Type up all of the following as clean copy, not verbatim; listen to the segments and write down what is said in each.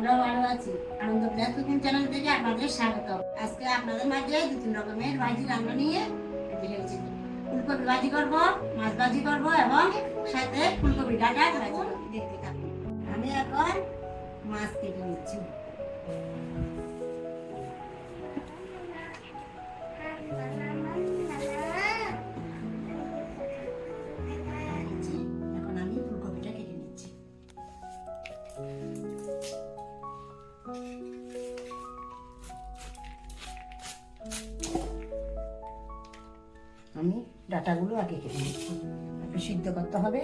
আমরা ভালো আছি। আনন্দ প্লাস কুকিং চ্যানেল থেকে আপনাদের স্বাগত। আজকে আপনাদের মাঝে 2-3 রকমের ভাজি রান্না নিয়ে এসেছি। ফুলকপি ভাজি করব, মাছ ভাজি করব এবং সাথে ফুলকপি ডাঁটা ভাজি করব। দেখতে থাকুন। আমি এখন মাছ কেটে নিচ্ছি। এখন আমি ফুলকপিটা কেটে নিচ্ছি। আমি ডাঁটাগুলো আগে কেটে নিচ্ছি। একটু সিদ্ধ করতে হবে,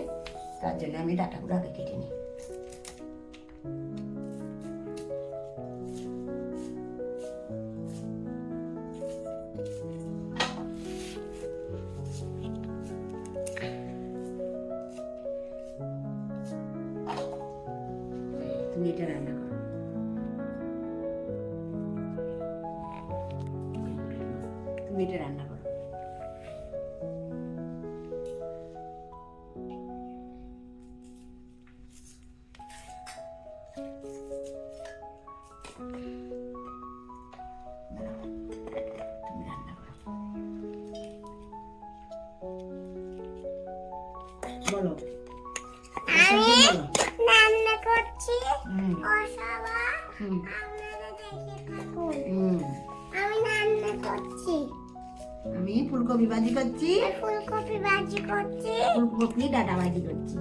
তার জন্য আমি ডাঁটাগুলো আগে কেটে নিই। তুমি এটা রান্না করো। তুমি এটা রান্না করো। বলো, আমি রান্না করছি অসাবা আপনারা দেখে থাকুন। আমি রান্না করছি। আমি ফুলকপি ভাজি করছি, ফুলকপি ভাজি করছি। ফুলকপি ডাঁটা ভাজি করছি।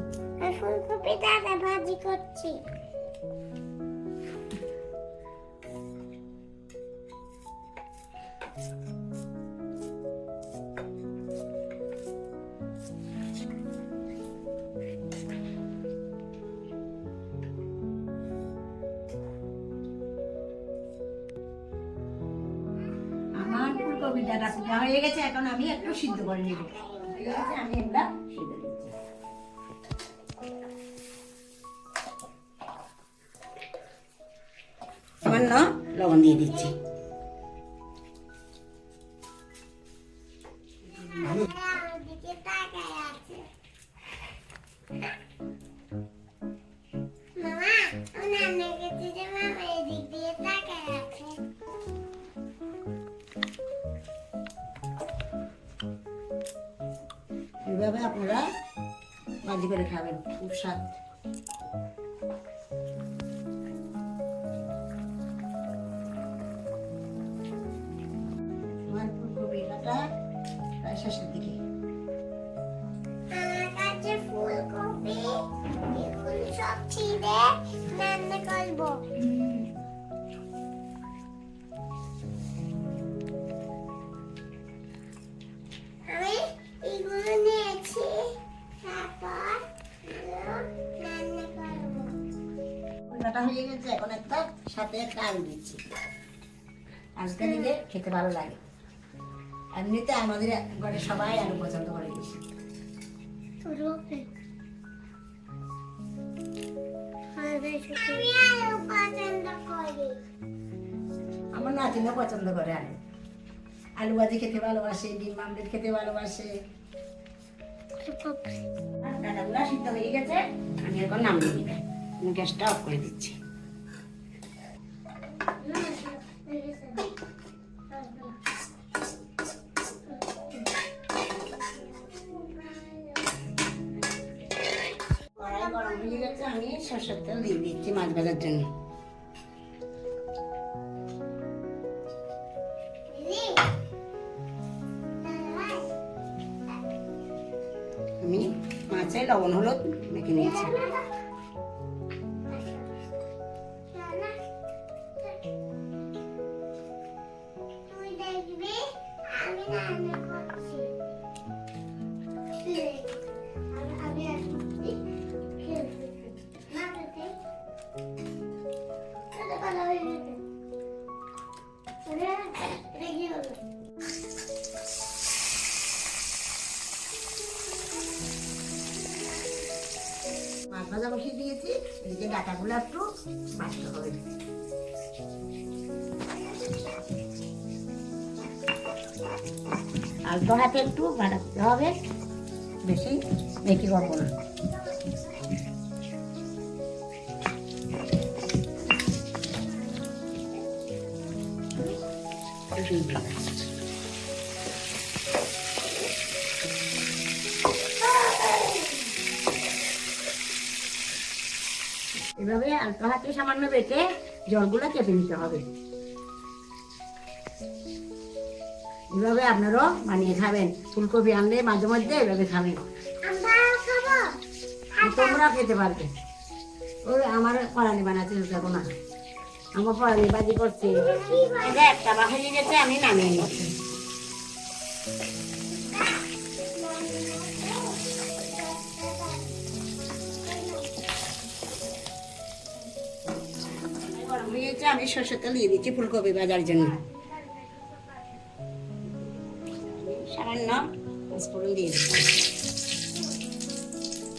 ফুলকপি ডাঁটা ভাজি করছি। আমার ফুলকপি ডাঁটা ফুটা হয়ে গেছে, এখন আমি একটু সিদ্ধ করে নেব। ঠিক আছে, আমি এগুলা সিদ্ধ দিচ্ছি। সামান্য লবণ দিয়ে দিচ্ছি। দিকে তাকায় আছে। মামা, আমি রান্না করছি যে মামা এদিক দিয়ে তাকায় আছে। এইভাবে আপনারা ভাজি করে খাবেন, খুব স্বাদ। আমার ফুলকপি ডাঁটা প্রায় শেষের দিকে। আমার কাছে ফুলকপি এগুলো সব ছিঁড়ে রান্না করবো। আমি এগুলো নিয়েছি, তারপর রান্না করবো। ডাঁটা হয়ে গেছে, এখন সাথে একটা আলু দিচ্ছি। আজকে দিলে খেতে ভালো লাগে। এমনিতে আমাদের ঘরে সবাই আলু পছন্দ করে বেশি। আমি আলু পছন্দ করি। আমার নাতিনও পছন্দ করে আলু। আলু ভাজি খেতে ভালোবাসে, ডিম আমলেট খেতে ভালোবাসে। ডাঁটাগুলো সিদ্ধ হয়ে গেছে, আমি এখন নামিয়ে নিব। আমি গ্যাসটা অফ করে দিচ্ছি। কড়াই গরম হয়ে গেছে, আমি সরষের তেল দিয়ে দিচ্ছি মাছ ভাজার জন্য। আমি মাছে লবণ হলুদ মেখে নিয়েছি। তুই দেখবি আমি রান্না করছি। আমি আসছি না খেতে কথা হয়ে গেছে। এটা কি হলো? মাছ ভাজা বসিয়ে দিয়েছি, এদিকে ডাঁটাগুলো একটু ভাজতে হবে। আলতো হাতে একটু ভাজতে হবে, বেশি মেখে করবো না। রসুন বাটা। এভাবে হালকা হাতে সামান্য বেটে জলগুলো চেপে নিতে হবে। এভাবে আপনারাও বানিয়ে খাবেন। ফুলকপি আনলে মাঝে মধ্যে এভাবে খাবেন, আমরা খাবো। তোমরা খেতে পারবে। ওই আমার পরানি বানাতে যাবো না, আমার পরানি বাজি করছে। এটা একটা বা হয়ে গেছে, আমি নামিয়ে নিচ্ছি। গরম হয়ে গেছে, আমি সরষের তেল দিয়ে দিচ্ছি ফুলকপি ভাজার জন্য। সামান্য পাঁচফোড়ন দিয়ে দিচ্ছি,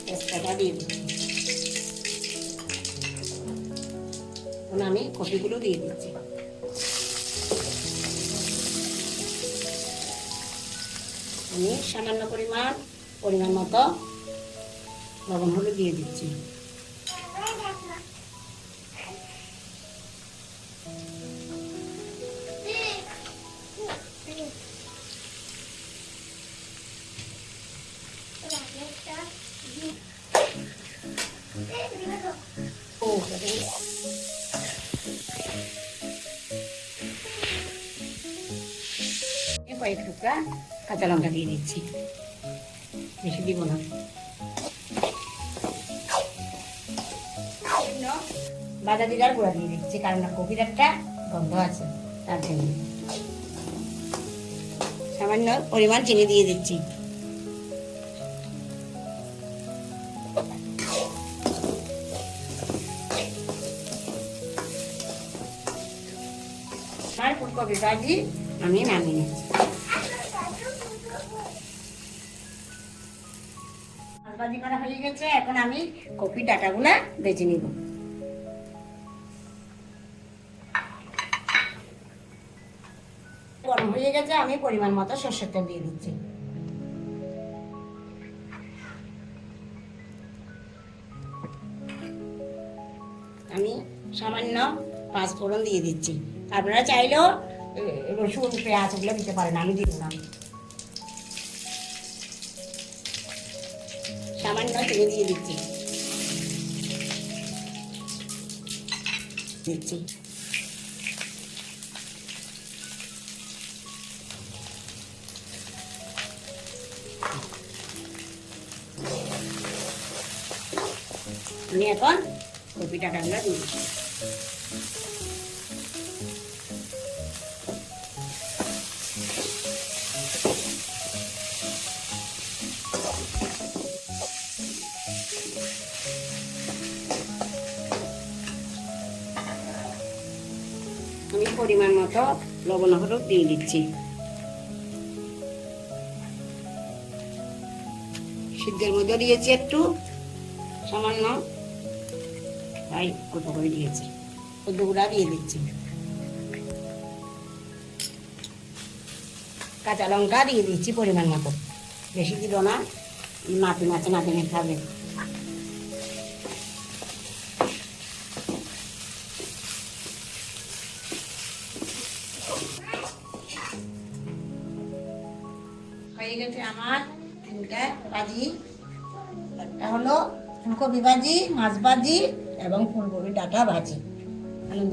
তেজপাতা দিয়ে দিচ্ছি। এখন আমি কপিগুলো দিয়ে দিচ্ছি। আমি সামান্য পরিমাণ মতো লবণ হলুদ দিয়ে দিচ্ছি। কয়েক টুকরা কাঁচা লঙ্কা দিয়ে দিচ্ছি, বেশি দিব না। বাদা জিরার গুঁড়া দিয়ে দিচ্ছি, কারণ কপির একটা গন্ধ আছে তার জন্য। সামান্য পরিমাণ চিনি দিয়ে দিচ্ছি। আর ফুলকপি ভাজি আমি নামিয়ে নিচ্ছি। ভাজি করা হয়ে গেছে, এখন আমি কপি ডাটাগুলা বেছে নিব। গরম হয়ে গেছে, আমি পরিমাণ মতো সরষের তেল দিয়ে দিচ্ছি। আমি সামান্য পাঁচফোড়ন দিয়ে দিচ্ছি। আপনারা চাইলেও রসুন পেঁয়াজ ওগুলো দিতে পারেন, আমি দিব না। সামান্য চিনি দিয়ে দিচ্ছি। আমি এখন কপি ডাটাগুলো দিয়ে দিচ্ছি। আমি পরিমাণ মতো লবণ হলুদ দিয়ে দিচ্ছি। সিদ্ধের মধ্যে দিয়েছি একটু সামান্য, তাই অল্প করে দিয়েছি। হলুদ গুঁড়া দিয়ে দিচ্ছি, কাঁচা লঙ্কা দিয়ে দিচ্ছি পরিমাণ মতো, বেশি দিব না, নাতি মাছে নাতিনে খাবে। হয়ে গেছে আমার তিনটা ভাজি। একটা হলো ফুলকপি ভাজি, মাছ ভাজি এবং ফুলকপি ডাঁটা ভাজি। আনন্দ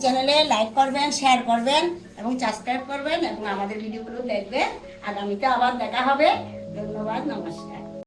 চ্যানেলে লাইক করবেন, শেয়ার করবেন এবং সাবস্ক্রাইব করবেন এবং আমাদের ভিডিওগুলো দেখবেন। আগামীতে আবার দেখা হবে। ধন্যবাদ, নমস্কার।